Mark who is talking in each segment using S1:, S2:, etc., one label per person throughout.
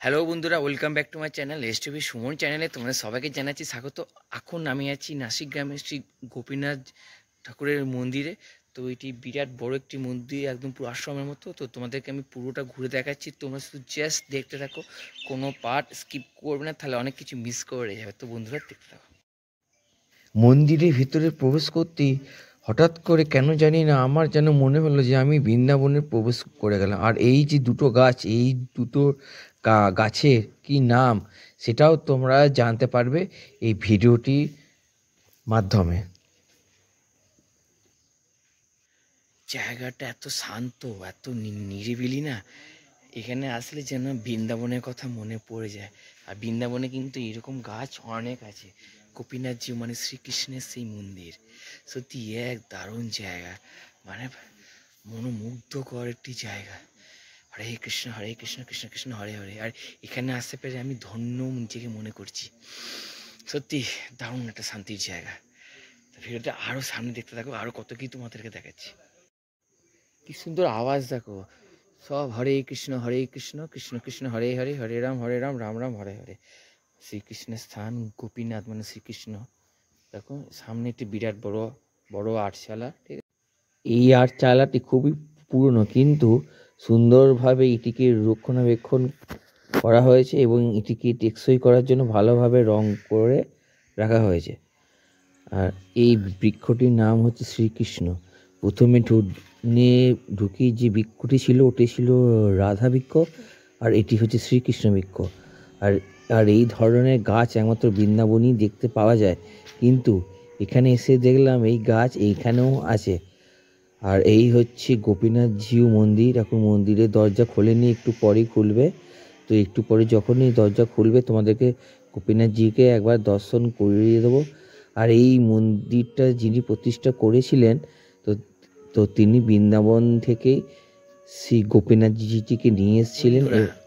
S1: Hello বন্ধুরা, welcome back to my channel STV Suman চ্যানেলে তোমাদের সবাইকে জানাচ্ছি স্বাগত। এখন আমি আছি নাসিক গ্রামের শ্রী গোপীনাথ ঠাকুরের মন্দিরে। তো এটি বিরাট বড় একটি মন্দির, একদম পুরো আশ্রমের মতো। তো তোমাদেরকে আমি পুরোটা ঘুরে দেখাচ্ছি, তোমরা শুধু জাস্ট দেখতে থাকো, কোনো পার্ট স্কিপ করবে না, তাহলে অনেক কিছু মিস করে যাবে। তো বন্ধুরা দেখতে থাকো। মন্দিরের ভিতরে প্রবেশ করতেই হঠাৎ করে কেন জানি না আমার যেন মনে হলো যে আমি বৃন্দাবনে প্রবেশ করে গেলাম। আর এই যে দুটো গাছ, এই দুটো গাছের কি নাম সেটাও তোমরা জানতে পারবে এই ভিডিওটির মাধ্যমে। জায়গাটা এত শান্ত, এত নিরিবিলি না, এখানে আসলে যেন বৃন্দাবনের কথা মনে পড়ে যায়। আর বৃন্দাবনে কিন্তু এরকম গাছ অনেক আছে। গোপীনাথজি মানে শ্রীকৃষ্ণের সেই মন্দির, সত্যি এক দারুণ জায়গা, মানে মনোমুগ্ধকর একটি জায়গা। হরে কৃষ্ণ কৃষ্ণ কৃষ্ণ হরে হরে। আর এখানে আসতে পেরে আমি ধন্য নিজেকে মনে করছি, সত্যি দারুণ একটা শান্তির জায়গা। তো ভিডিওটা আরও সামনে দেখতে থাকো, আরও কত কি তোমাদেরকে দেখাচ্ছি। কি সুন্দর আওয়াজ দেখো, সব হরে কৃষ্ণ কৃষ্ণ কৃষ্ণ হরে হরে, হরে রাম রাম রাম হরে হরে। শ্রীকৃষ্ণের স্থান গোপীনাথ মানে শ্রীকৃষ্ণ। দেখো সামনে একটি বিরাট বড় বড় আটচালা, ঠিক আছে। এই আটচালাটি খুবই পুরনো, কিন্তু সুন্দরভাবে এটিকে রক্ষণাবেক্ষণ করা হয়েছে এবং এটিকে টেকসই করার জন্য ভালোভাবে রং করে রাখা হয়েছে। আর এই বৃক্ষটির নাম হচ্ছে শ্রীকৃষ্ণ। প্রথমে ঢুকি যে বৃক্ষটি ছিল ওটি ছিল রাধা বৃক্ষ, আর এটি হচ্ছে শ্রীকৃষ্ণ বৃক্ষ। আর আর এই ধরনের গাছ একমাত্র বৃন্দাবনই দেখতে পাওয়া যায়, কিন্তু এখানে এসে দেখলাম এই গাছ এইখানেও আছে। আর এই হচ্ছে গোপীনাথ জিউ মন্দির। এখন মন্দিরের দরজা খোলেনি, একটু পরেই খুলবে। তো একটু পরে যখনই দরজা খুলবে তোমাদেরকে গোপীনাথ জিকে একবার দর্শন করিয়ে দেবো। আর এই মন্দিরটা যিনি প্রতিষ্ঠা করেছিলেন, তো তো তিনি বৃন্দাবন থেকে শ্রী গোপীনাথ জিকে নিয়ে এসেছিলেন।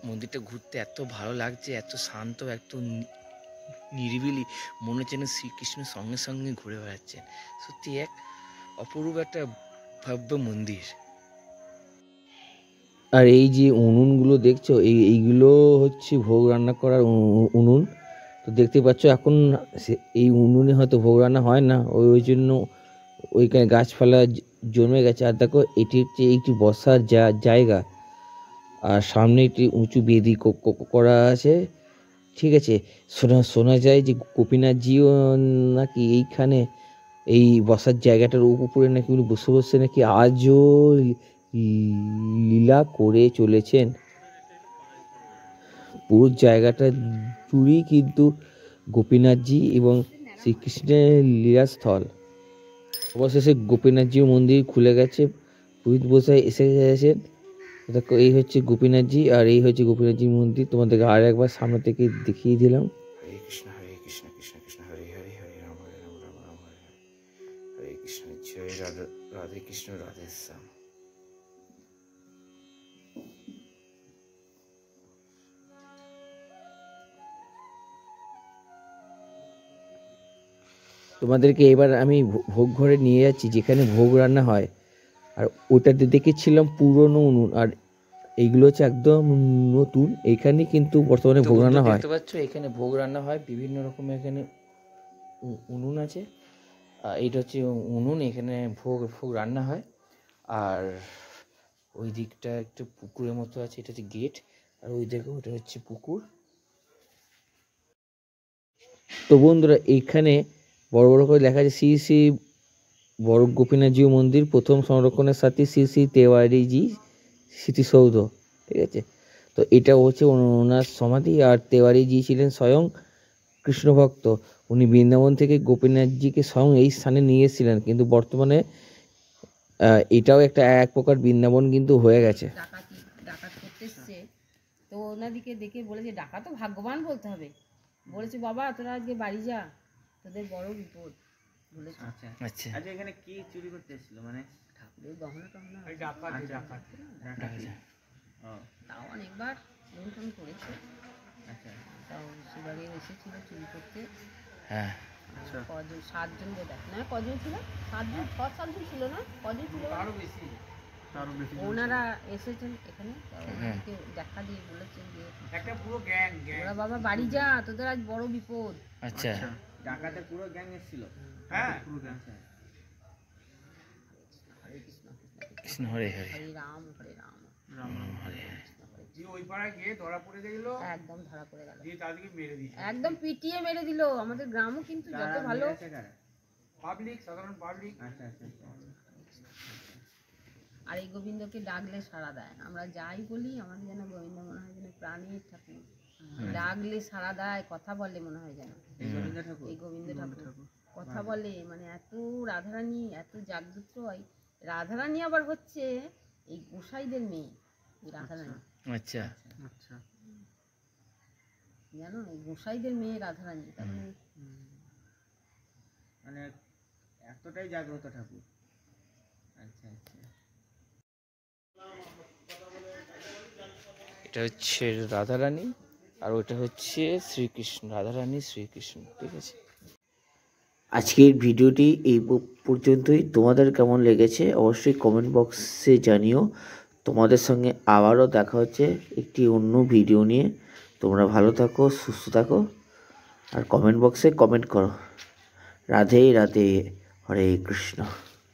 S1: মন্দিরটা ঘুরতে এত ভালো লাগছে, এত শান্ত, এত নিরিবিলি, মনে হচ্ছে যেন শ্রীকৃষ্ণের সঙ্গে সঙ্গে ঘুরে বেড়াচ্ছেন। সত্যি এক অপরূপ একটা ভব্য মন্দির। আর এই যে উনুনগুলো দেখছো, এইগুলো হচ্ছে ভোগ রান্না করার উনুন। তো দেখতে পাচ্ছ এখন এই উনুনে হয়তো ভোগ রান্না হয় না, ওই জন্য ওইখানে গাছপালা জমে গেছে। আর দেখো এটি হচ্ছে একটি বসার জায়গা, আর সামনে একটি উঁচু বেদি করা আছে, ঠিক আছে। শোনা যায় যে গোপীনাথজিও নাকি এইখানে এই বসার জায়গাটার উপরে নাকি উনি বসে বসে নাকি আজও লীলা করে চলেছেন। পুরো জায়গাটা জুড়েই কিন্তু গোপীনাথজি এবং শ্রীকৃষ্ণের লীলাস্থল। অবশেষে গোপীনাথজির মন্দির খুলে গেছে, পুরোহিত বসাই এসে গেছেন। দেখো এই হচ্ছে গোপীনাথজি, আর এই হচ্ছে গোপীনাথজির মন্দির। তোমাদেরকে আর একবার সামনে থেকে দেখিয়ে দিলাম। হরে কৃষ্ণ কৃষ্ণ কৃষ্ণ হরে হরে, হরে রাম রাম রাম হরে হরে। হরে কৃষ্ণ, জয় রাধে কৃষ্ণ রাধে শ্যাম। তোমাদেরকে এবার আমি ভোগ ঘরে নিয়ে যাচ্ছি, যেখানে ভোগ রান্না হয়। আর ওটাতে দেখেছিলাম পুরনো উনুন, আর এইগুলো হচ্ছে একদম নতুন। এখানে কিন্তু বর্তমানে ভোগ রান্না হয়। দেখতে পাচ্ছ এখানে ভোগ রান্না হয়, বিভিন্ন রকমের এখানে উনুন আছে। এইটা হচ্ছে উনুন, এখানে ভোগ রান্না হয়। আর ওই দিকটা একটু পুকুরের মতো আছে, এটা হচ্ছে গেট। আর ওই দেখো ওটা হচ্ছে পুকুর। তো বন্ধুরা এখানে বড় বড় করে লেখা আছে শ্রী শ্রী বড় গোপীনাথজি মন্দির, প্রথম সংরক্ষণের সাথে শ্রী শ্রী তেওয়ারিজি স্মৃতিসৌধ, ঠিক আছে। তো এটা হচ্ছে ওনার সমাধি। আর তেওয়ারিজি ছিলেন স্বয়ং কৃষ্ণ ভক্ত। উনি বৃন্দাবন থেকে গোপীনাথজিকে স্বয়ং এই স্থানে নিয়ে এসেছিলেন, কিন্তু বর্তমানে এটাও একটা এক প্রকার বৃন্দাবন কিন্তু হয়ে গেছে।
S2: ডাকাত করতে এসছে, তো ওনাদিকে দেখে বলেছে ডাকাত তো ভাগ্যবান বলতে হবে, বলেছে বাবা তোরা আজকে বাড়ি যা, তোদের বড় বিপদ বলেছে।
S3: আচ্ছা আচ্ছা, আচ্ছা এখানে কি চুরি করতে এসেছিল? মানে
S2: ঠাকুরের গহনা টহনা, তাও অনেকবার লুণ্ঠন করেছে।
S3: আচ্ছা,
S2: তাও সেবারে এসেছিল চুরি করতে।
S1: হ্যাঁ,
S2: কজন, 7 জন বোধ হয়, না কজন ছিল, 7 জন, 6-7 জন ছিল না, কজন ছিল? আরো বেশি, ওনারা এসেছেন এখানে, তো ওনাদেরকে দেখা দিয়ে বলেছেন যে
S3: একটা পুরো গ্যাং
S2: ওরা বাবা বাড়ি যা, তোদের আজ বড় বিপদ।
S1: আচ্ছা
S3: ডাকাতে পুরো গ্যাং এসেছিল। হ্যাঁ পুরো গ্যাং।
S2: হরে কৃষ্ণ কৃষ্ণ কৃষ্ণ
S1: কৃষ্ণ হরে হরে
S2: হরে রাম হরে রাম
S1: রাম রাম হরে হরে।
S3: যে ওই পাড়ায় গিয়ে ধরা পড়ে গেল,
S2: একদম ধরা পড়ে গেল,
S3: দিয়ে তাদেরকে মেরে দিয়েছে।
S2: একদম পিটিয়ে মেরে দিল। আমাদের গ্রামও কিন্তু যত ভালো
S3: পাবলিক, সাধারণ পাবলিক। আচ্ছা আচ্ছা।
S2: আর এই গোবিন্দকে ডাকলে সাড়া দেয়। আমরা যাই বলি আমাদের যেন গোবিন্দ মনে হয় যেন প্রাণীর ঠাকুর, ডাকলে সাড়া দেয়, কথা বলে মনে হয় যেন এই গোবিন্দ ঠাকুর কথা বলে। মানে এত রাধারানী এত জাগ্রত হয়। রাধারানী আবার হচ্ছে এই গোসাইদের মেয়ে, এই রাধারানী
S1: আচ্ছা
S3: আচ্ছা।
S2: জানো, এই গোসাইদের মেয়ে রাধারানী। তারপরে
S3: মানে এতটাই জাগ্রত ঠাকুর। আচ্ছা আচ্ছা।
S1: এটা হচ্ছে রাধারানী আর ওটা হচ্ছে শ্রীকৃষ্ণ, রাধারানী শ্রীকৃষ্ণ, ঠিক আছে।
S4: আজকের ভিডিওটি এই পর্যন্তই। তোমাদের কেমন লেগেছে অবশ্যই কমেন্ট বক্সে জানিও। তোমাদের সঙ্গে আবারও দেখা হচ্ছে একটি অন্য ভিডিও নিয়ে। তোমরা ভালো থাকো, সুস্থ থাকো, আর কমেন্ট বক্সে কমেন্ট করো। রাধে রাধে, হরে কৃষ্ণ।